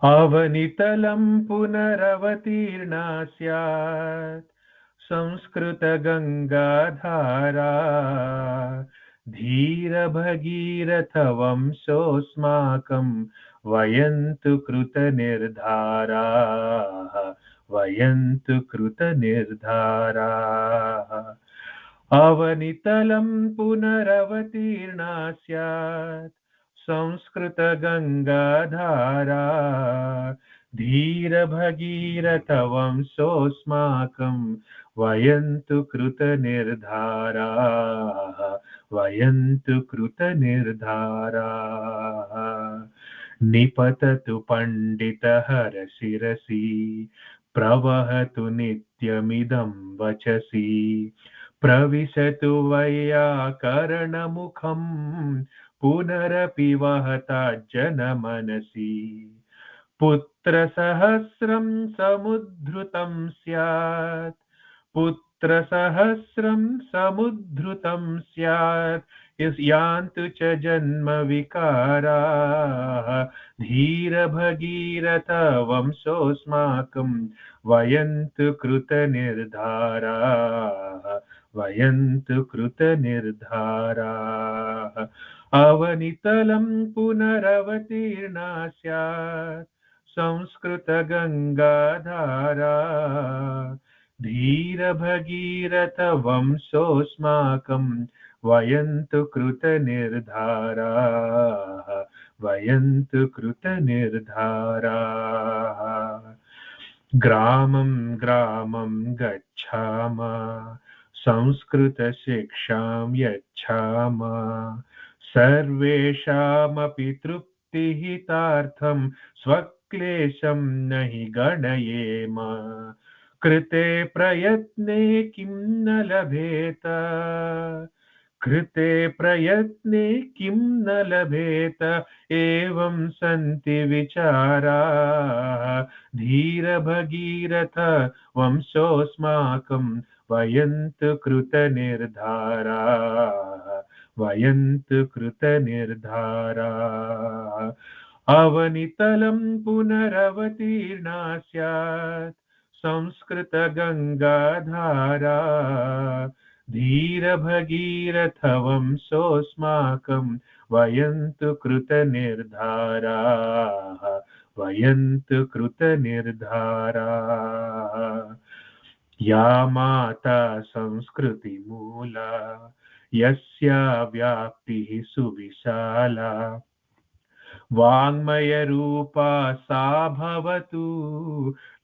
अवनितलं पुनरवतीर्णा स्यात् संस्कृतगङ्गाधारा धीरभगीरथवंशोऽस्माकं वयन्तु कृतनिर्धाराः वयन्तु कृतनिर्धाराः अवनितलं पुनरवतीर्णा स्यात् संस्कृतगङ्गाधारा धीरभगीरथवंशोऽस्माकं वयन्तु कृतनिर्धाराः वयन्तु कृतनिर्धाराः निपततु पण्डितहरशिरसि प्रवहतु नित्यमिदं वचसि प्रविशतु वैयाकरणमुखं पुनरपि वहता जनमनसि पुत्रसहस्रं समुद्धृतं स्यात् पुत्रसहस्रं समुद्धृतं स्यात् यान्तु च जन्मविकाराः धीरभगीरथ वंशोऽस्माकं वयन्तु कृतनिर्धाराः वयन्तु कृतनिर्धाराः अवनितलं पुनरवतीर्णा स्यात् संस्कृतगङ्गाधारा धीरभगीरथवंशोऽस्माकं वयन्तु कृतनिर्धाराः वयन्तु कृतनिर्धाराः ग्रामं ग्रामं गच्छामः संस्कृतशिक्षां यच्छामः सर्वेषामपि तृप्तिहितार्थं स्वक्लेशं न हि गणयेम कृते प्रयत्ने किं न लभेत कृते प्रयत्ने किं न लभेत एवं सन्ति विचाराः धीरभगीरथ वंशोऽस्माकं वयन्तु कृतनिर्धाराः वयन्तु कृतनिर्धाराः अवनितलं पुनरवतीर्णा स्यात् संस्कृतगङ्गाधारा धीरभगीरथवंशोऽस्माकं वयन्तु कृतनिर्धाराः वयन्तु कृतनिर्धाराः या माता संस्कृतिमूला यस्या व्याप्तिः सुविशाला वाङ्मयरूपा सा भवतु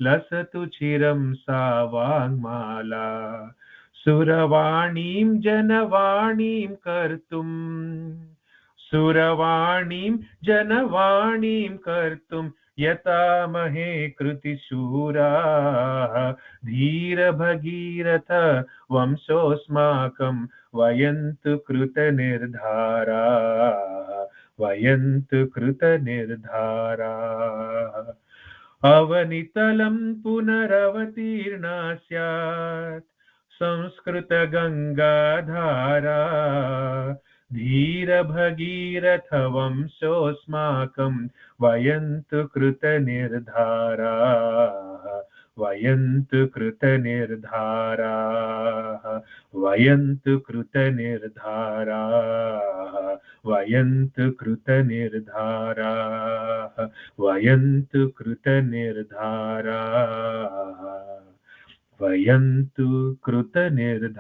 लसतु चिरं सा वाङ्माला सुरवाणीं जनवाणीं कर्तुं सुरवाणीं जनवाणीं कर्तुं यतामहे कृतिशूराः धीरभगीरथ वंशोऽस्माकं वयन्तु कृतनिर्धाराः वयन्तु कृतनिर्धाराः अवनितलं पुनरवतीर्णा स्यात् संस्कृतगङ्गाधारा धीरभगीरथवंशोऽस्माकं वयन्तु कृतनिर्धाराः वयन्तु कृतनिर्धाराः वयन्तु कृतनिर्धाराः वयन्तु कृतनिर्धाराः वयन्तु कृतनिर्धाराः वयन्तु कृतनिर्धाराः